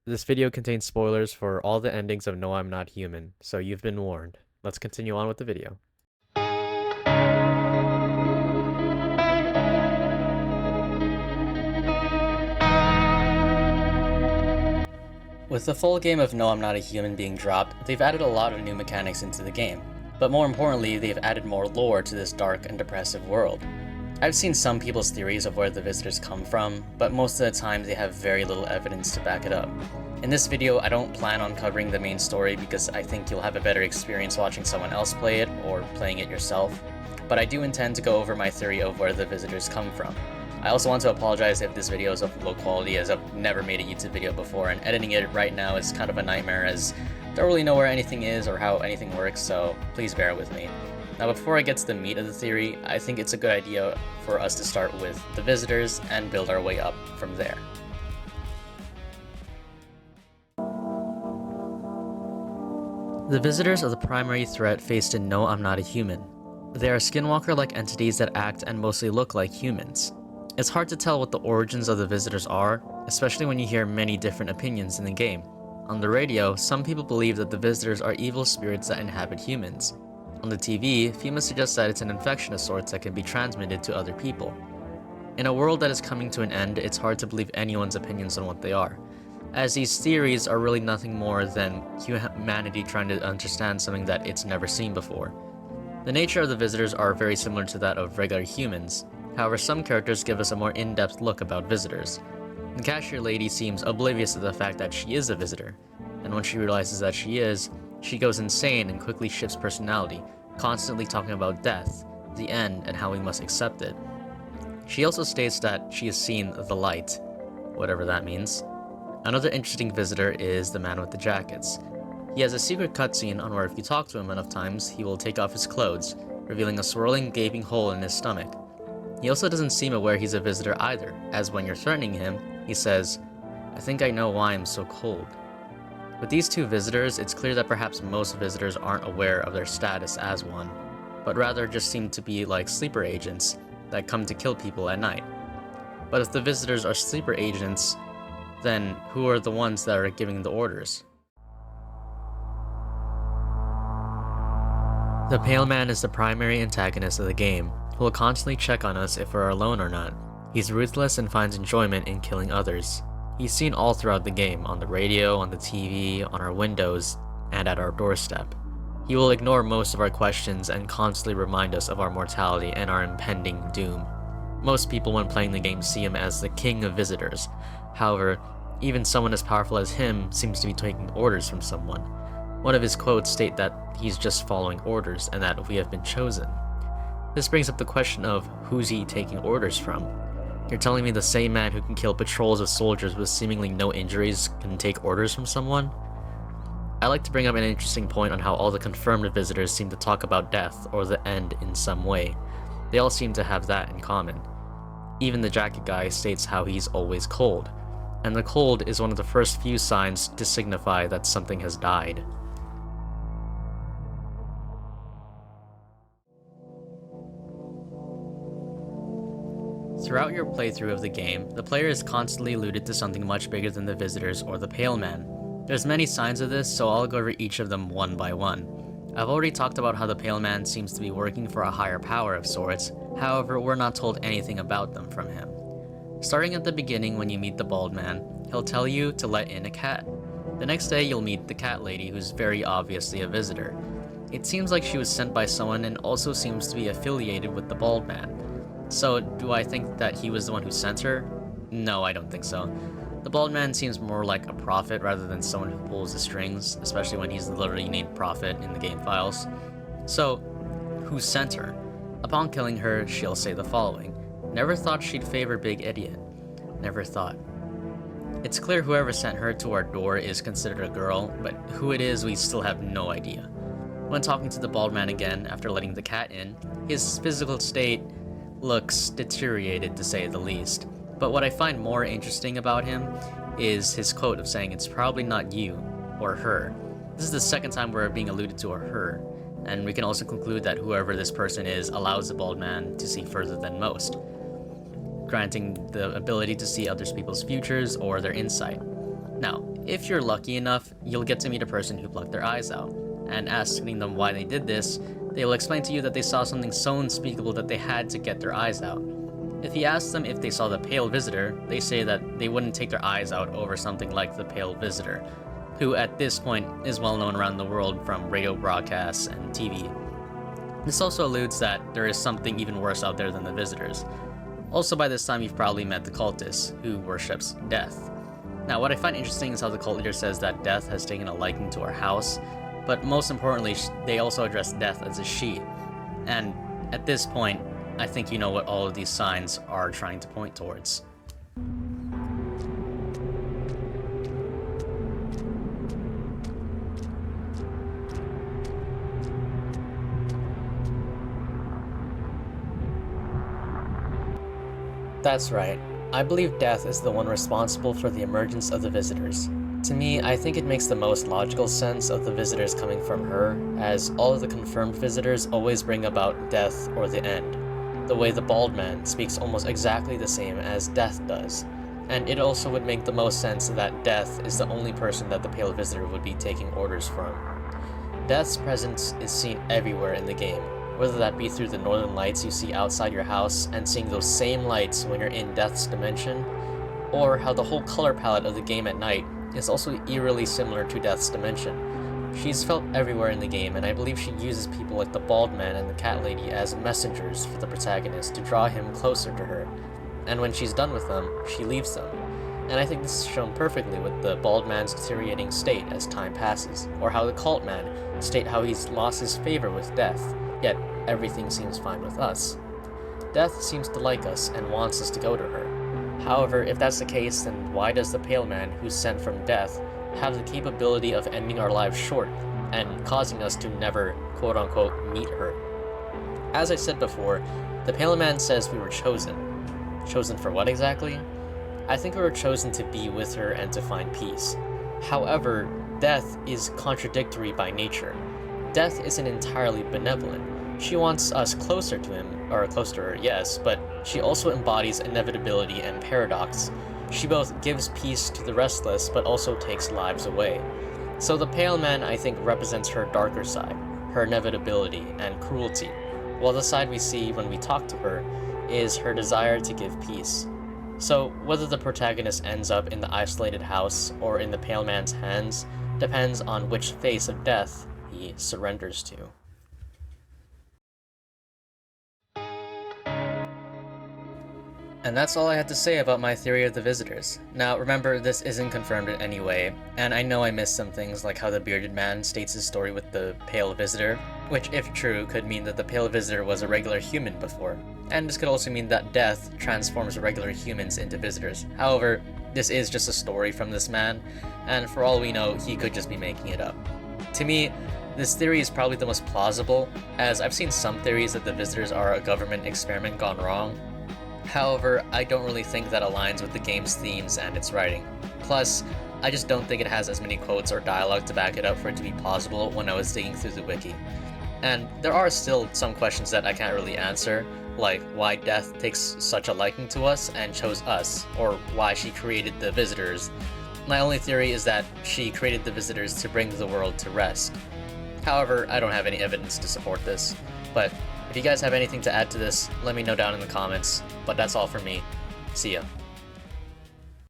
This video contains spoilers for all the endings of No I'm Not Human, so you've been warned. Let's continue on with the video. With the full game of No I'm Not a Human being dropped, they've added a lot of new mechanics into the game. But more importantly, they've added more lore to this dark and depressive world. I've seen some people's theories of where the visitors come from, but most of the time they have very little evidence to back it up. In this video, I don't plan on covering the main story because I think you'll have a better experience watching someone else play it or playing it yourself, but I do intend to go over my theory of where the visitors come from. I also want to apologize if this video is of low quality, as I've never made a YouTube video before, and editing it right now is kind of a nightmare as I don't really know where anything is or how anything works, so please bear with me. Now before I get to the meat of the theory, I think it's a good idea for us to start with the visitors and build our way up from there. The visitors are the primary threat faced in No I'm Not a Human. They are skinwalker-like entities that act and mostly look like humans. It's hard to tell what the origins of the visitors are, especially when you hear many different opinions in the game. On the radio, some people believe that the visitors are evil spirits that inhabit humans. On the TV, FEMA suggests that it's an infection of sorts that can be transmitted to other people. In a world that is coming to an end, it's hard to believe anyone's opinions on what they are, as these theories are really nothing more than humanity trying to understand something that it's never seen before. The nature of the visitors are very similar to that of regular humans. However, some characters give us a more in-depth look about visitors. The cashier lady seems oblivious to the fact that she is a visitor, and when she realizes that she is, she goes insane and quickly shifts personality, constantly talking about death, the end, and how we must accept it. She also states that she has seen the light, whatever that means. Another interesting visitor is the man with the jackets. He has a secret cutscene on where if you talk to him enough times, he will take off his clothes, revealing a swirling, gaping hole in his stomach. He also doesn't seem aware he's a visitor either, as when you're threatening him, he says, "I think I know why I'm so cold." With these two visitors, it's clear that perhaps most visitors aren't aware of their status as one, but rather just seem to be like sleeper agents that come to kill people at night. But if the visitors are sleeper agents, then who are the ones that are giving the orders? The Pale Man is the primary antagonist of the game, who will constantly check on us if we're alone or not. He's ruthless and finds enjoyment in killing others. He's seen all throughout the game, on the radio, on the TV, on our windows, and at our doorstep. He will ignore most of our questions and constantly remind us of our mortality and our impending doom. Most people when playing the game see him as the king of visitors. However, even someone as powerful as him seems to be taking orders from someone. One of his quotes state that he's just following orders and that we have been chosen. This brings up the question of who's he taking orders from? You're telling me the same man who can kill patrols of soldiers with seemingly no injuries can take orders from someone? I like to bring up an interesting point on how all the confirmed visitors seem to talk about death or the end in some way. They all seem to have that in common. Even the jacket guy states how he's always cold, and the cold is one of the first few signs to signify that something has died. Throughout your playthrough of the game, the player is constantly alluded to something much bigger than the visitors or the Pale Man. There's many signs of this, so I'll go over each of them one by one. I've already talked about how the Pale Man seems to be working for a higher power of sorts, however, we're not told anything about them from him. Starting at the beginning when you meet the bald man, he'll tell you to let in a cat. The next day you'll meet the cat lady, who's very obviously a visitor. It seems like she was sent by someone and also seems to be affiliated with the bald man. So, do I think that he was the one who sent her? No, I don't think so. The bald man seems more like a prophet rather than someone who pulls the strings, especially when he's literally named prophet in the game files. So, who sent her? Upon killing her, she'll say the following: "Never thought she'd favor Big Idiot. Never thought." It's clear whoever sent her to our door is considered a girl, but who it is we still have no idea. When talking to the bald man again after letting the cat in, his physical state looks deteriorated to say the least. But what I find more interesting about him is his quote of saying it's probably not you or her. This is the second time we're being alluded to a her, and we can also conclude that whoever this person is allows the bald man to see further than most, granting the ability to see other people's futures or their insight. Now, If you're lucky enough, you'll get to meet a person who plucked their eyes out, and asking them why they did this, they will explain to you that they saw something so unspeakable that they had to get their eyes out. If you ask them if they saw the Pale Visitor, they say that they wouldn't take their eyes out over something like the Pale Visitor, who at this point is well known around the world from radio broadcasts and TV. This also alludes that there is something even worse out there than the visitors. Also, by this time you've probably met the cultist, who worships death. Now, what I find interesting is how the cult leader says that death has taken a liking to our house, but most importantly, they also address death as a she. And at this point, I think you know what all of these signs are trying to point towards. That's right. I believe death is the one responsible for the emergence of the visitors. To me, I think it makes the most logical sense of the visitors coming from her, as all of the confirmed visitors always bring about death or the end. The way the bald man speaks almost exactly the same as death does, and it also would make the most sense that death is the only person that the Pale Visitor would be taking orders from. Death's presence is seen everywhere in the game, whether that be through the northern lights you see outside your house and seeing those same lights when you're in Death's dimension, or how the whole color palette of the game at night is also eerily similar to Death's dimension. She's felt everywhere in the game, and I believe she uses people like the bald man and the cat lady as messengers for the protagonist to draw him closer to her, and when she's done with them, she leaves them. And I think this is shown perfectly with the bald man's deteriorating state as time passes, or how the cult man state how he's lost his favor with death, yet everything seems fine with us. Death seems to like us and wants us to go to her. However, if that's the case, then why does the pale man who's sent from death have the capability of ending our lives short and causing us to never, quote-unquote, meet her? As I said before, the pale man says we were chosen. Chosen for what exactly? I think we were chosen to be with her and to find peace. However, death is contradictory by nature. Death isn't entirely benevolent. She wants us closer to him, or close to her, yes, but she also embodies inevitability and paradox. She both gives peace to the restless, but also takes lives away. So the Pale Man, I think, represents her darker side, her inevitability and cruelty, while the side we see when we talk to her is her desire to give peace. So whether the protagonist ends up in the isolated house or in the Pale Man's hands depends on which face of death he surrenders to. And that's all I had to say about my theory of the visitors. Now remember, this isn't confirmed in any way, and I know I missed some things like how the bearded man states his story with the pale visitor, which if true could mean that the pale visitor was a regular human before, and this could also mean that death transforms regular humans into visitors. However, this is just a story from this man, and for all we know, he could just be making it up. To me, this theory is probably the most plausible, as I've seen some theories that the visitors are a government experiment gone wrong. However, I don't really think that aligns with the game's themes and its writing. Plus, I just don't think it has as many quotes or dialogue to back it up for it to be plausible when I was digging through the wiki. And there are still some questions that I can't really answer, like why Death takes such a liking to us and chose us, or why she created the visitors. My only theory is that she created the visitors to bring the world to rest. However, I don't have any evidence to support this, but if you guys have anything to add to this, let me know down in the comments. But that's all for me. See ya.